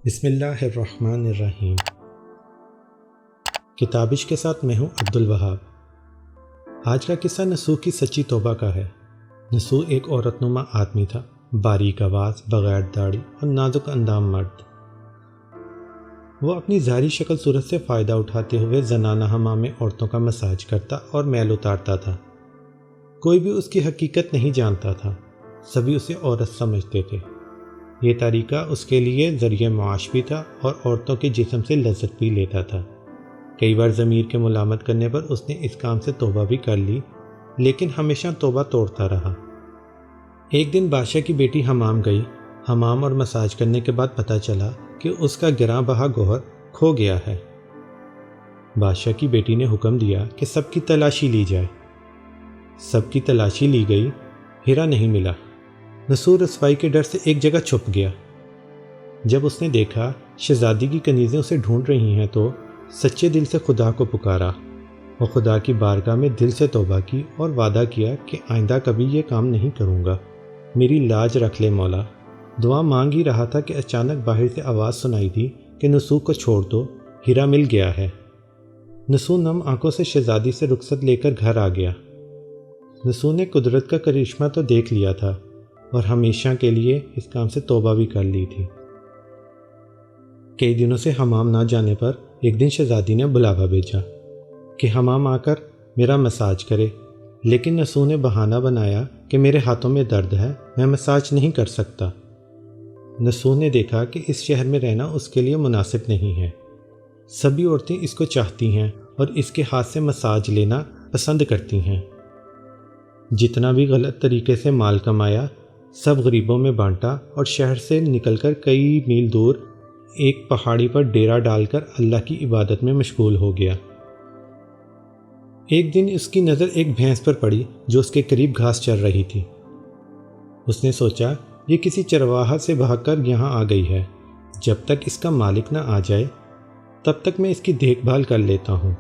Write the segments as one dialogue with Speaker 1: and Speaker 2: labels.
Speaker 1: بسم اللہ الرحمن الرحیم۔ کتابش کے ساتھ میں ہوں عبد الوہاب۔ آج کا قصہ نسو کی سچی توبہ کا ہے۔ نسو ایک عورت نما آدمی تھا، باریک آواز، بغیر داڑھی اور نازک اندام مرد۔ وہ اپنی ظاہری شکل صورت سے فائدہ اٹھاتے ہوئے زنانہ حمام میں عورتوں کا مساج کرتا اور میل اتارتا تھا۔ کوئی بھی اس کی حقیقت نہیں جانتا تھا، سبھی اسے عورت سمجھتے تھے۔ یہ طریقہ اس کے لیے ذریعہ معاش بھی تھا اور عورتوں کے جسم سے لذت بھی لیتا تھا۔ کئی بار ضمیر کے ملامت کرنے پر اس نے اس کام سے توبہ بھی کر لی، لیکن ہمیشہ توبہ توڑتا رہا۔ ایک دن بادشاہ کی بیٹی حمام گئی۔ حمام اور مساج کرنے کے بعد پتہ چلا کہ اس کا گراں بہا گوہر کھو گیا ہے۔ بادشاہ کی بیٹی نے حکم دیا کہ سب کی تلاشی لی جائے۔ سب کی تلاشی لی گئی، ہیرا نہیں ملا۔ نسو رسوائی کے ڈر سے ایک جگہ چھپ گیا۔ جب اس نے دیکھا شہزادی کی کنیزیں اسے ڈھونڈ رہی ہیں تو سچے دل سے خدا کو پکارا اور خدا کی بارگاہ میں دل سے توبہ کی اور وعدہ کیا کہ آئندہ کبھی یہ کام نہیں کروں گا، میری لاج رکھ لے مولا۔ دعا مانگ ہی رہا تھا کہ اچانک باہر سے آواز سنائی دی کہ نسو کو چھوڑ دو، ہیرا مل گیا ہے۔ نسو نم آنکھوں سے شہزادی سے رخصت لے کر گھر آ گیا۔ نسو نے قدرت کا کرشمہ تو دیکھ لیا تھا اور ہمیشہ کے لیے اس کام سے توبہ بھی کر لی تھی۔ کئی دنوں سے حمام نہ جانے پر ایک دن شہزادی نے بلاوا بھیجا کہ حمام آ کر میرا مساج کرے، لیکن نسو نے بہانہ بنایا کہ میرے ہاتھوں میں درد ہے، میں مساج نہیں کر سکتا۔ نسو نے دیکھا کہ اس شہر میں رہنا اس کے لیے مناسب نہیں ہے۔ سبھی عورتیں اس کو چاہتی ہیں اور اس کے ہاتھ سے مساج لینا پسند کرتی ہیں۔ جتنا بھی غلط طریقے سے مال کمایا سب غریبوں میں بانٹا اور شہر سے نکل کر کئی میل دور ایک پہاڑی پر ڈیرا ڈال کر اللہ کی عبادت میں مشغول ہو گیا۔ ایک دن اس کی نظر ایک بھینس پر پڑی جو اس کے قریب گھاس چر رہی تھی۔ اس نے سوچا یہ کسی چرواہا سے بھاگ کر یہاں آ گئی ہے، جب تک اس کا مالک نہ آ جائے تب تک میں اس کی دیکھ بھال کر لیتا ہوں،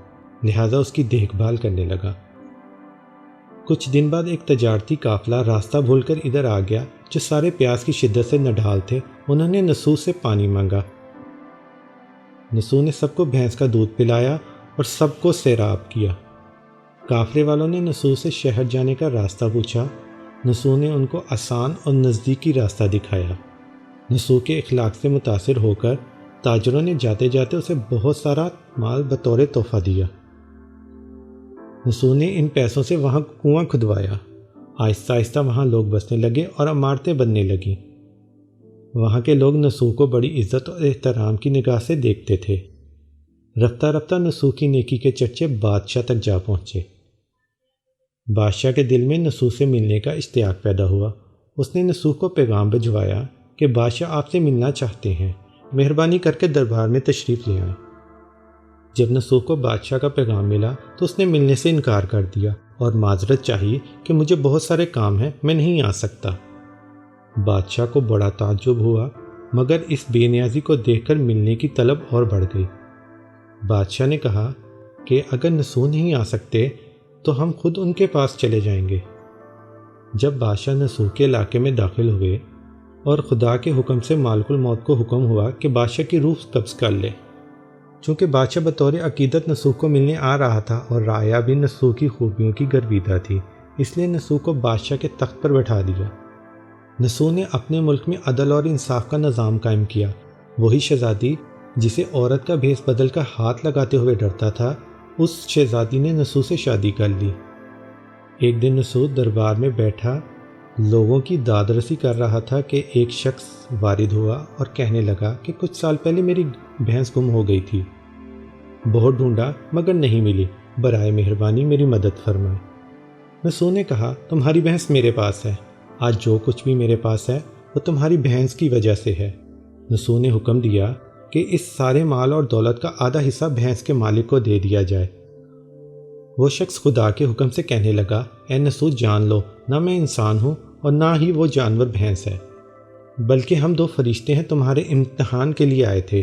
Speaker 1: لہٰذا اس کی دیکھ بھال کرنے لگا۔ کچھ دن بعد ایک تجارتی قافلہ راستہ بھول کر ادھر آ گیا جو سارے پیاس کی شدت سے نڈھال تھے۔ انہوں نے نسو سے پانی مانگا۔ نسو نے سب کو بھینس کا دودھ پلایا اور سب کو سیراب کیا۔ قافلے والوں نے نسو سے شہر جانے کا راستہ پوچھا۔ نسو نے ان کو آسان اور نزدیکی راستہ دکھایا۔ نسو کے اخلاق سے متاثر ہو کر تاجروں نے جاتے جاتے اسے بہت سارا مال بطور تحفہ دیا۔ نسو نے ان پیسوں سے وہاں کنواں کھدوایا۔ آہستہ آہستہ وہاں لوگ بسنے لگے اور عمارتیں بننے لگیں۔ وہاں کے لوگ نسو کو بڑی عزت اور احترام کی نگاہ سے دیکھتے تھے۔ رفتہ رفتہ نسو کی نیکی کے چرچے بادشاہ تک جا پہنچے۔ بادشاہ کے دل میں نسو سے ملنے کا اشتیاق پیدا ہوا۔ اس نے نسو کو پیغام بھجوایا کہ بادشاہ آپ سے ملنا چاہتے ہیں، مہربانی کر کے دربار میں تشریف لے آئیں۔ جب نسو کو بادشاہ کا پیغام ملا تو اس نے ملنے سے انکار کر دیا اور معذرت چاہی کہ مجھے بہت سارے کام ہیں، میں نہیں آ سکتا۔ بادشاہ کو بڑا تعجب ہوا، مگر اس بے نیازی کو دیکھ کر ملنے کی طلب اور بڑھ گئی۔ بادشاہ نے کہا کہ اگر نسو نہیں آ سکتے تو ہم خود ان کے پاس چلے جائیں گے۔ جب بادشاہ نسو کے علاقے میں داخل ہوئے اور خدا کے حکم سے مالک الموت کو حکم ہوا کہ بادشاہ کی روح قبض کر لے۔ چونکہ بادشاہ بطور عقیدت نسو کو ملنے آ رہا تھا اور رایا بھی نسو کی خوبیوں کی گرویدہ تھی، اس لیے نسو کو بادشاہ کے تخت پر بٹھا دیا۔ نسو نے اپنے ملک میں عدل اور انصاف کا نظام قائم کیا۔ وہی شہزادی جسے عورت کا بھیس بدل کر ہاتھ لگاتے ہوئے ڈرتا تھا، اس شہزادی نے نسو سے شادی کر لی۔ ایک دن نسو دربار میں بیٹھا لوگوں کی داد رسی کر رہا تھا کہ ایک شخص وارد ہوا اور کہنے لگا کہ کچھ سال پہلے میری بھینس گم ہو گئی تھی، بہت ڈھونڈا مگر نہیں ملی، برائے مہربانی میری مدد فرمائے۔ نسو نے کہا تمہاری بھینس میرے پاس ہے، آج جو کچھ بھی میرے پاس ہے وہ تمہاری بھینس کی وجہ سے ہے۔ نسو نے حکم دیا کہ اس سارے مال اور دولت کا آدھا حصہ بھینس کے مالک کو دے دیا جائے۔ وہ شخص خدا کے حکم سے کہنے لگا اے نسو جان لو، نہ میں انسان ہوں اور نہ ہی وہ جانور بھینس ہے، بلکہ ہم دو فرشتے ہیں تمہارے امتحان کے لیے آئے تھے۔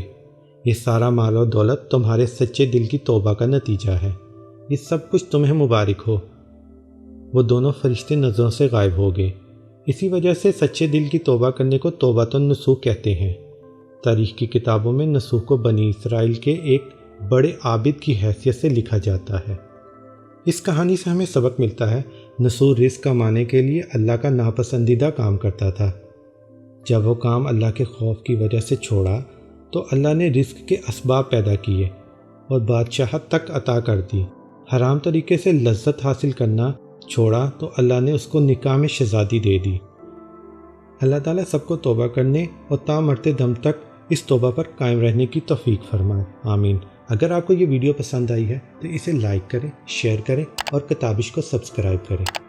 Speaker 1: یہ سارا مال اور دولت تمہارے سچے دل کی توبہ کا نتیجہ ہے، یہ سب کچھ تمہیں مبارک ہو۔ وہ دونوں فرشتے نظروں سے غائب ہو گئے۔ اسی وجہ سے سچے دل کی توبہ کرنے کو توبۃ النصوح کہتے ہیں۔ تاریخ کی کتابوں میں نصوح کو بنی اسرائیل کے ایک بڑے عابد کی حیثیت سے لکھا جاتا ہے۔ اس کہانی سے ہمیں سبق ملتا ہے، نصوح رزق کمانے کے لیے اللہ کا ناپسندیدہ کام کرتا تھا۔ جب وہ کام اللہ کے خوف کی وجہ سے چھوڑا تو اللہ نے رزق کے اسباب پیدا کیے اور بادشاہت تک عطا کر دی۔ حرام طریقے سے لذت حاصل کرنا چھوڑا تو اللہ نے اس کو نکاح میں شہزادی دے دی۔ اللہ تعالیٰ سب کو توبہ کرنے اور تا مرتے دم تک اس توبہ پر قائم رہنے کی توفیق فرمائے، آمین۔ اگر آپ کو یہ ویڈیو پسند آئی ہے تو اسے لائک کریں، شیئر کریں اور کتابش کو سبسکرائب کریں۔